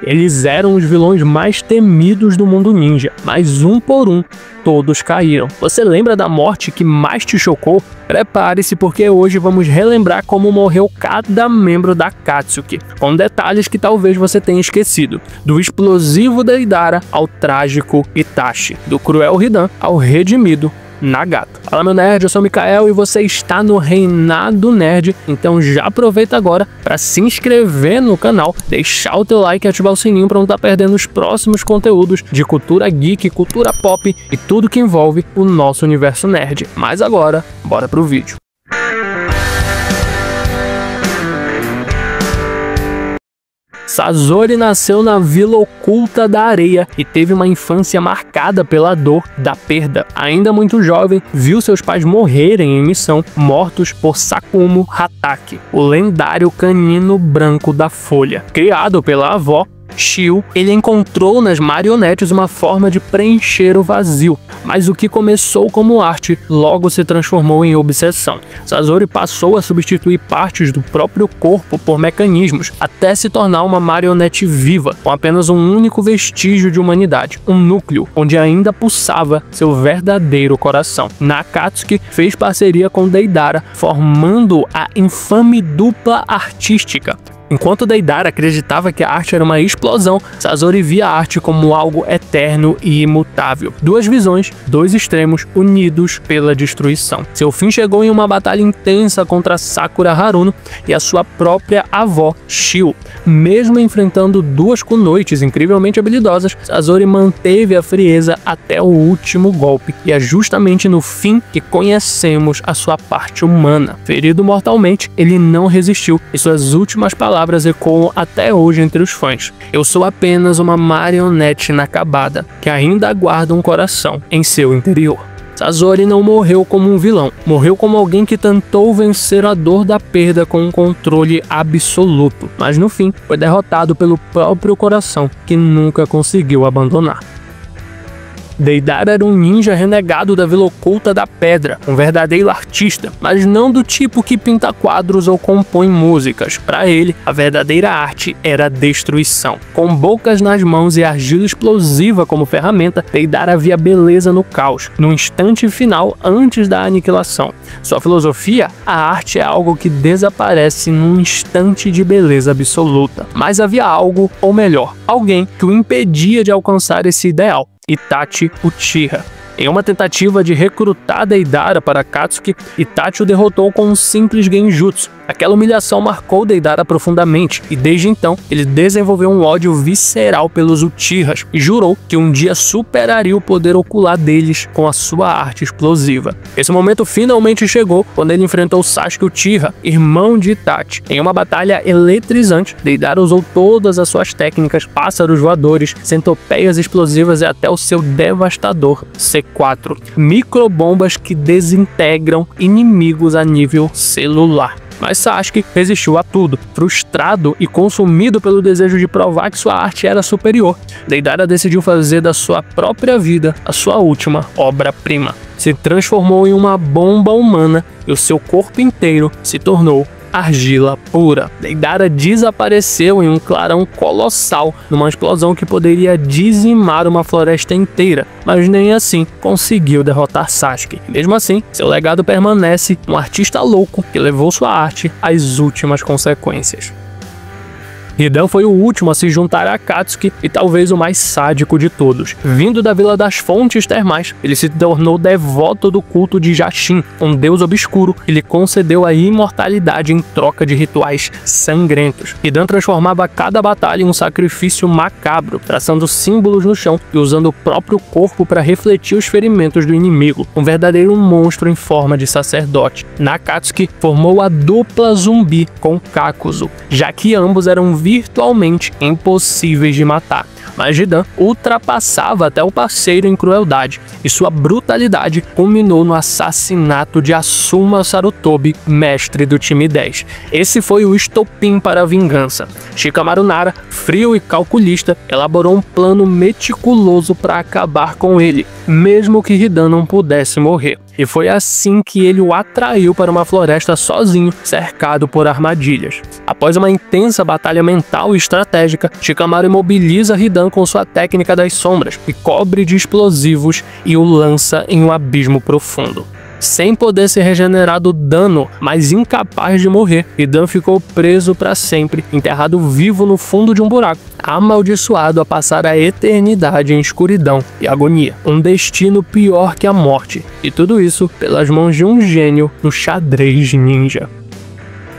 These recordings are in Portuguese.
Eles eram os vilões mais temidos do mundo ninja, mas um por um, todos caíram. Você lembra da morte que mais te chocou? Prepare-se, porque hoje vamos relembrar como morreu cada membro da Akatsuki, com detalhes que talvez você tenha esquecido. Do explosivo Deidara ao trágico Itachi, do cruel Hidan ao redimido Nagato. Fala, meu nerd, eu sou o Mikael e você está no Reinado Nerd, então já aproveita agora para se inscrever no canal, deixar o teu like e ativar o sininho para não estar perdendo os próximos conteúdos de cultura geek, cultura pop e tudo que envolve o nosso universo nerd. Mas agora, bora pro vídeo. Sasori nasceu na Vila Oculta da Areia e teve uma infância marcada pela dor da perda. Ainda muito jovem, viu seus pais morrerem em missão, mortos por Sakumo Hatake, o lendário canino branco da Folha. Criado pela avó, Shio, ele encontrou nas marionetes uma forma de preencher o vazio, mas o que começou como arte logo se transformou em obsessão. Sasori passou a substituir partes do próprio corpo por mecanismos, até se tornar uma marionete viva, com apenas um único vestígio de humanidade, um núcleo onde ainda pulsava seu verdadeiro coração. Na Akatsuki fez parceria com Deidara, formando a infame dupla artística. Enquanto Deidara acreditava que a arte era uma explosão, Sasori via a arte como algo eterno e imutável. Duas visões, dois extremos, unidos pela destruição. Seu fim chegou em uma batalha intensa contra Sakura Haruno e a sua própria avó, Shio. Mesmo enfrentando duas kunoichis incrivelmente habilidosas, Sasori manteve a frieza até o último golpe, e é justamente no fim que conhecemos a sua parte humana. Ferido mortalmente, ele não resistiu, e suas últimas palavras ecoam até hoje entre os fãs. Eu sou apenas uma marionete inacabada, que ainda guarda um coração em seu interior. Sasori não morreu como um vilão, morreu como alguém que tentou vencer a dor da perda com um controle absoluto, mas no fim foi derrotado pelo próprio coração, que nunca conseguiu abandonar. Deidara era um ninja renegado da Vila Oculta da Pedra, um verdadeiro artista, mas não do tipo que pinta quadros ou compõe músicas. Para ele, a verdadeira arte era a destruição. Com bocas nas mãos e argila explosiva como ferramenta, Deidara via beleza no caos, no instante final antes da aniquilação. Sua filosofia, a arte é algo que desaparece num instante de beleza absoluta. Mas havia algo, ou melhor, alguém que o impedia de alcançar esse ideal. Itachi Uchiha. Em uma tentativa de recrutar Deidara para Akatsuki, Itachi o derrotou com um simples genjutsu. Aquela humilhação marcou Deidara profundamente, e desde então ele desenvolveu um ódio visceral pelos Uchihas e jurou que um dia superaria o poder ocular deles com a sua arte explosiva. Esse momento finalmente chegou quando ele enfrentou Sasuke Uchiha, irmão de Itachi. Em uma batalha eletrizante, Deidara usou todas as suas técnicas, pássaros voadores, centopeias explosivas e até o seu devastador C4, microbombas que desintegram inimigos a nível celular. Mas Sasuke resistiu a tudo. Frustrado e consumido pelo desejo de provar que sua arte era superior, Deidara decidiu fazer da sua própria vida a sua última obra-prima. Se transformou em uma bomba humana e o seu corpo inteiro se tornou argila pura. Deidara desapareceu em um clarão colossal, numa explosão que poderia dizimar uma floresta inteira, mas nem assim conseguiu derrotar Sasuke. Mesmo assim, seu legado permanece um artista louco que levou sua arte às últimas consequências. Hidan foi o último a se juntar a Akatsuki e talvez o mais sádico de todos. Vindo da Vila das Fontes Termais, ele se tornou devoto do culto de Jashin, um deus obscuro, e lhe concedeu a imortalidade em troca de rituais sangrentos. Hidan transformava cada batalha em um sacrifício macabro, traçando símbolos no chão e usando o próprio corpo para refletir os ferimentos do inimigo, um verdadeiro monstro em forma de sacerdote. Na Akatsuki, formou a dupla zumbi com Kakuzu, já que ambos eram virtualmente impossíveis de matar. Mas Hidan ultrapassava até o parceiro em crueldade, e sua brutalidade culminou no assassinato de Asuma Sarutobi, mestre do time 10. Esse foi o estopim para a vingança. Shikamaru Nara, frio e calculista, elaborou um plano meticuloso para acabar com ele, mesmo que Hidan não pudesse morrer. e foi assim que ele o atraiu para uma floresta sozinho, cercado por armadilhas. Após uma intensa batalha mental e estratégica, Shikamaru imobiliza Hidan com sua técnica das sombras, e cobre de explosivos e o lança em um abismo profundo. Sem poder se regenerar do dano, mas incapaz de morrer, Hidan ficou preso para sempre, enterrado vivo no fundo de um buraco, amaldiçoado a passar a eternidade em escuridão e agonia. Um destino pior que a morte, e tudo isso pelas mãos de um gênio no xadrez ninja.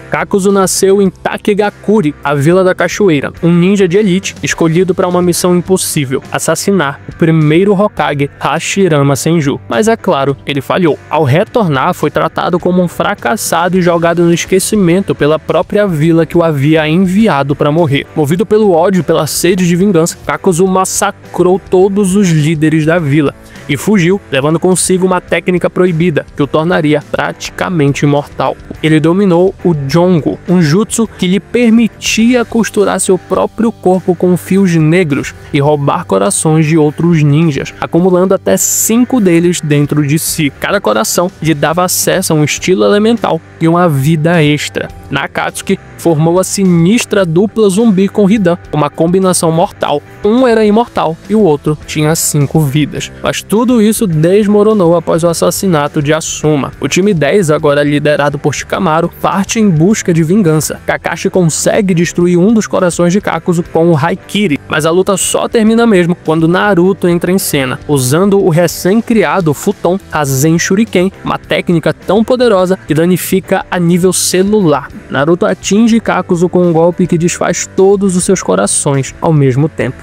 Kakuzu nasceu em Takegakure, a Vila da Cachoeira, um ninja de elite escolhido para uma missão impossível: assassinar o primeiro Hokage, Hashirama Senju. Mas é claro, ele falhou. Ao retornar, foi tratado como um fracassado e jogado no esquecimento pela própria vila que o havia enviado para morrer. Movido pelo ódio e pela sede de vingança, Kakuzu massacrou todos os líderes da vila e fugiu, levando consigo uma técnica proibida que o tornaria praticamente imortal. Ele dominou o Jongo, um jutsu que lhe permitia costurar seu próprio corpo com fios negros e roubar corações de outros ninjas, acumulando até 5 deles dentro de si. Cada coração lhe dava acesso a um estilo elemental e uma vida extra. Nakatsuki formou a sinistra dupla zumbi com Hidan, uma combinação mortal. Um era imortal e o outro tinha 5 vidas. Mas tudo isso desmoronou após o assassinato de Asuma. O time 10, agora liderado por Shikamaru, parte em busca de vingança. Kakashi consegue destruir um dos corações de Kakuzu com o Haikiri, mas a luta só termina mesmo quando Naruto entra em cena, usando o recém-criado Futon Rasen Shuriken, uma técnica tão poderosa que danifica a nível celular. Naruto atinge Kakuzu com um golpe que desfaz todos os seus corações ao mesmo tempo.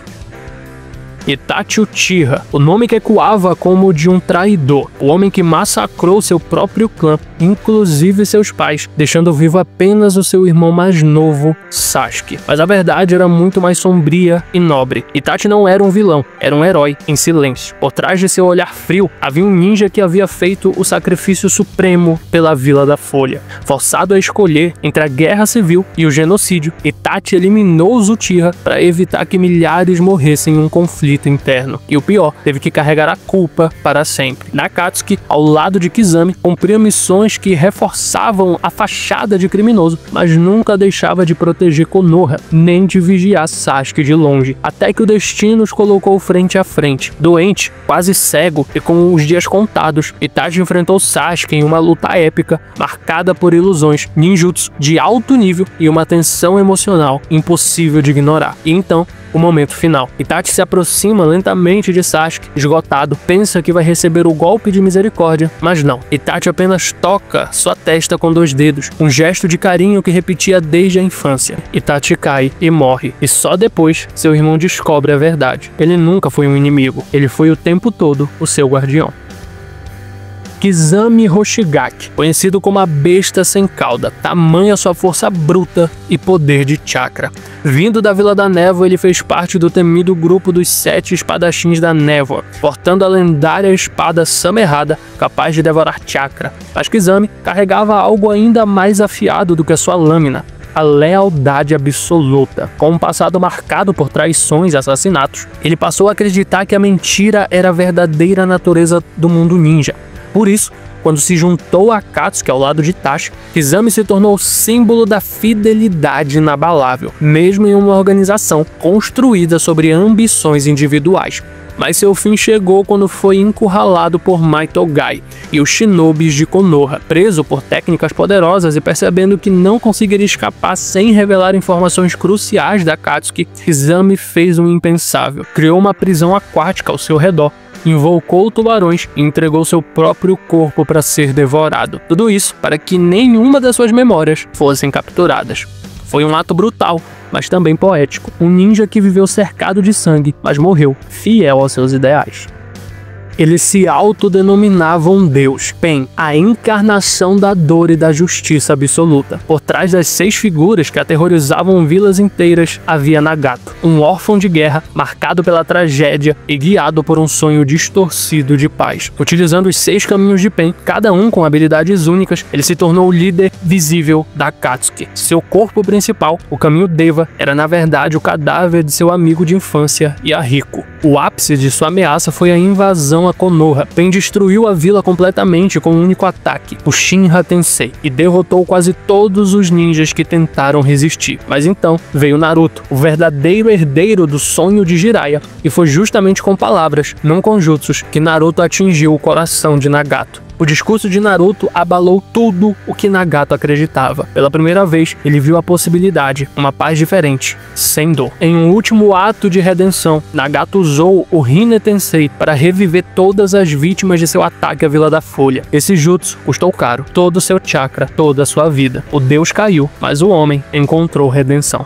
Itachi Uchiha, o nome que ecoava como de um traidor, o homem que massacrou seu próprio clã, inclusive seus pais, deixando vivo apenas o seu irmão mais novo, Sasuke. Mas a verdade era muito mais sombria e nobre. Itachi não era um vilão, era um herói em silêncio. Por trás de seu olhar frio, havia um ninja que havia feito o sacrifício supremo pela Vila da Folha. Forçado a escolher entre a guerra civil e o genocídio, Itachi eliminou os Uchiha para evitar que milhares morressem em um conflito interno. E o pior, teve que carregar a culpa para sempre. Nakatsuki, ao lado de Kizami, cumpria missões que reforçavam a fachada de criminoso, mas nunca deixava de proteger Konoha, nem de vigiar Sasuke de longe, até que o destino os colocou frente a frente. Doente, quase cego e com os dias contados, Itachi enfrentou Sasuke em uma luta épica, marcada por ilusões, ninjutsu de alto nível e uma tensão emocional impossível de ignorar. E então, o momento final. Itachi se aproxima lentamente de Sasuke, esgotado, pensa que vai receber o golpe de misericórdia, mas não. Itachi apenas toca sua testa com 2 dedos, um gesto de carinho que repetia desde a infância. Itachi cai e morre, e só depois seu irmão descobre a verdade. Ele nunca foi um inimigo, ele foi o tempo todo o seu guardião. Kizami Hoshigaki, conhecido como a besta sem cauda, tamanha sua força bruta e poder de chakra. Vindo da Vila da Névoa, ele fez parte do temido grupo dos 7 espadachins da Névoa, portando a lendária espada Samerrada, capaz de devorar chakra. Mas Kizami carregava algo ainda mais afiado do que a sua lâmina: a lealdade absoluta. Com um passado marcado por traições e assassinatos, ele passou a acreditar que a mentira era a verdadeira natureza do mundo ninja. Por isso, quando se juntou a Akatsuki ao lado de Itachi, Kizami se tornou símbolo da fidelidade inabalável, mesmo em uma organização construída sobre ambições individuais. Mas seu fim chegou quando foi encurralado por Maitogai e os shinobis de Konoha. Preso por técnicas poderosas e percebendo que não conseguiria escapar sem revelar informações cruciais da Akatsuki, Kizami fez um impensável. Criou uma prisão aquática ao seu redor, invocou tubarões e entregou seu próprio corpo para ser devorado. Tudo isso para que nenhuma das suas memórias fossem capturadas. Foi um ato brutal, mas também poético. Um ninja que viveu cercado de sangue, mas morreu fiel aos seus ideais. Ele se autodenominava um deus, Pen, a encarnação da dor e da justiça absoluta. Por trás das 6 figuras que aterrorizavam vilas inteiras, havia Nagato, um órfão de guerra, marcado pela tragédia e guiado por um sonho distorcido de paz. Utilizando os 6 caminhos de Pen, cada um com habilidades únicas, ele se tornou o líder visível da Akatsuki. Seu corpo principal, o caminho Deva, era na verdade o cadáver de seu amigo de infância, Yahiko. O ápice de sua ameaça foi a invasão a Konoha, Pen destruiu a vila completamente com um único ataque, o Shinra Tensei, e derrotou quase todos os ninjas que tentaram resistir. Mas então veio Naruto, o verdadeiro herdeiro do sonho de Jiraiya, e foi justamente com palavras, não com jutsus, que Naruto atingiu o coração de Nagato. O discurso de Naruto abalou tudo o que Nagato acreditava. Pela primeira vez, ele viu a possibilidade, uma paz diferente, sem dor. Em um último ato de redenção, Nagato usou o Hine Tensei para reviver todas as vítimas de seu ataque à Vila da Folha. Esse jutsu custou caro, todo o seu chakra, toda a sua vida. O deus caiu, mas o homem encontrou redenção.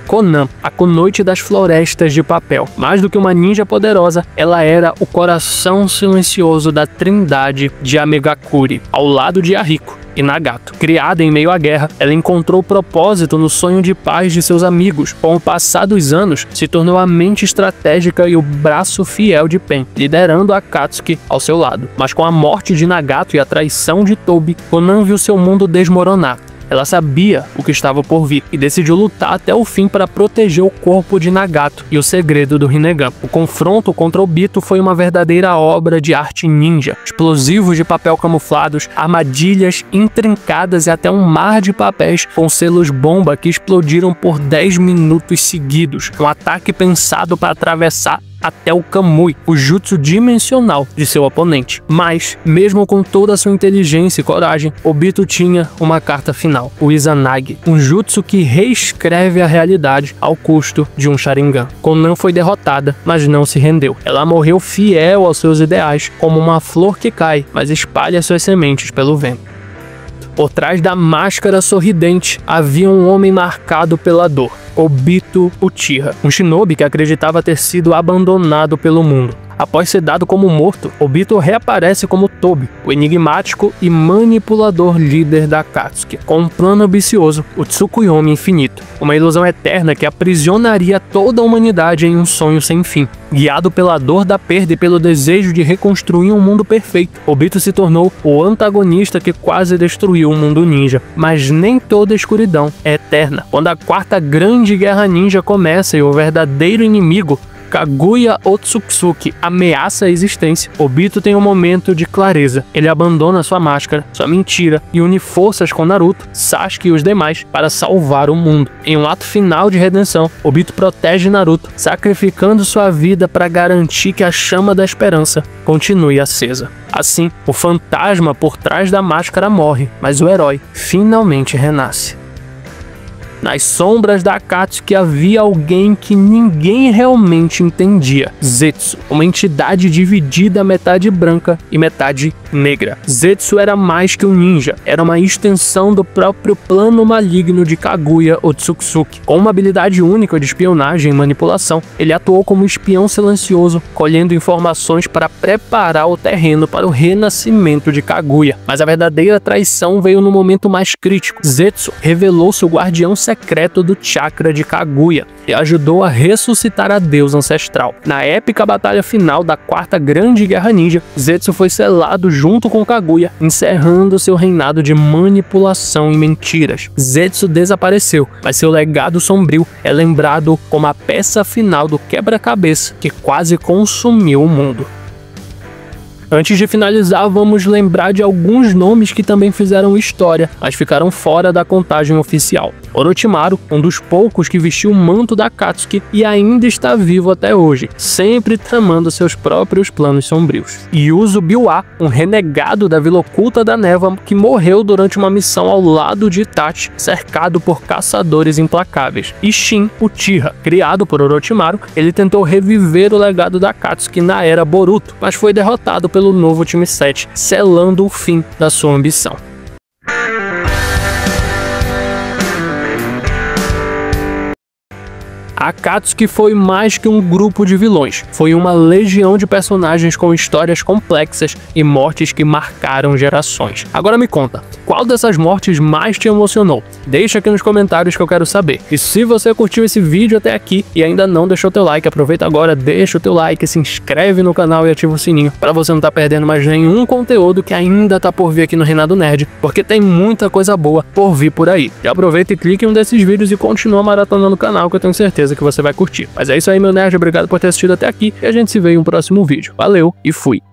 Konan, a Kunoichi das Florestas de Papel. Mais do que uma ninja poderosa, ela era o coração silencioso da trindade de Amegakure, ao lado de Yahiko e Nagato. Criada em meio à guerra, ela encontrou propósito no sonho de paz de seus amigos. Com o passar dos anos, se tornou a mente estratégica e o braço fiel de Pen, liderando a Akatsuki ao seu lado. Mas com a morte de Nagato e a traição de Tobi, Konan viu seu mundo desmoronar. Ela sabia o que estava por vir e decidiu lutar até o fim para proteger o corpo de Nagato e o segredo do Rinnegan. O confronto contra Obito foi uma verdadeira obra de arte ninja. Explosivos de papel camuflados, armadilhas intrincadas e até um mar de papéis com selos bomba que explodiram por 10 minutos seguidos. Um ataque pensado para atravessar até o Kamui, o jutsu dimensional de seu oponente. Mas, mesmo com toda a sua inteligência e coragem, Obito tinha uma carta final, o Izanagi, um jutsu que reescreve a realidade ao custo de um Sharingan. Konan foi derrotada, mas não se rendeu. Ela morreu fiel aos seus ideais, como uma flor que cai, mas espalha suas sementes pelo vento. Por trás da máscara sorridente havia um homem marcado pela dor, Obito Uchiha, um shinobi que acreditava ter sido abandonado pelo mundo. Após ser dado como morto, Obito reaparece como Tobi, o enigmático e manipulador líder da Akatsuki, com um plano ambicioso, o Tsukuyomi infinito, uma ilusão eterna que aprisionaria toda a humanidade em um sonho sem fim. Guiado pela dor da perda e pelo desejo de reconstruir um mundo perfeito, Obito se tornou o antagonista que quase destruiu o mundo ninja. Mas nem toda escuridão é eterna. Quando a quarta grande guerra ninja começa e o verdadeiro inimigo, Kaguya Otsutsuki, ameaça a existência, Obito tem um momento de clareza. Ele abandona sua máscara, sua mentira e une forças com Naruto, Sasuke e os demais para salvar o mundo. Em um ato final de redenção, Obito protege Naruto, sacrificando sua vida para garantir que a chama da esperança continue acesa. Assim, o fantasma por trás da máscara morre, mas o herói finalmente renasce. Nas sombras da Akatsuki havia alguém que ninguém realmente entendia. Zetsu, uma entidade dividida metade branca e metade negra. Zetsu era mais que um ninja, era uma extensão do próprio plano maligno de Kaguya Otsutsuki. Com uma habilidade única de espionagem e manipulação, ele atuou como espião silencioso, colhendo informações para preparar o terreno para o renascimento de Kaguya. Mas a verdadeira traição veio no momento mais crítico. Zetsu revelou seu guardião secreto do chakra de Kaguya e ajudou a ressuscitar a deusa ancestral. Na épica batalha final da quarta grande guerra ninja, Zetsu foi selado junto com Kaguya, encerrando seu reinado de manipulação e mentiras. Zetsu desapareceu, mas seu legado sombrio é lembrado como a peça final do quebra-cabeça que quase consumiu o mundo. Antes de finalizar, vamos lembrar de alguns nomes que também fizeram história, mas ficaram fora da contagem oficial. Orochimaru, um dos poucos que vestiu o manto da Akatsuki e ainda está vivo até hoje, sempre tramando seus próprios planos sombrios. Yuzo Biwa, um renegado da Vila Oculta da Névoa que morreu durante uma missão ao lado de Itachi, cercado por caçadores implacáveis. E Shin Uchiha, criado por Orochimaru, ele tentou reviver o legado da Akatsuki na era Boruto, mas foi derrotado pelo novo time 7, selando o fim da sua ambição. A Akatsuki foi mais que um grupo de vilões, foi uma legião de personagens com histórias complexas e mortes que marcaram gerações. Agora me conta, qual dessas mortes mais te emocionou? Deixa aqui nos comentários que eu quero saber. E se você curtiu esse vídeo até aqui e ainda não deixou teu like, aproveita agora, deixa o teu like, se inscreve no canal e ativa o sininho para você não estar perdendo mais nenhum conteúdo que ainda tá por vir aqui no Reinado Nerd, porque tem muita coisa boa por vir por aí. Já aproveita e clica em um desses vídeos e continua maratonando o canal, que eu tenho certeza certeza que você vai curtir. Mas é isso aí, meu nerd, obrigado por ter assistido até aqui e a gente se vê em um próximo vídeo. Valeu e fui!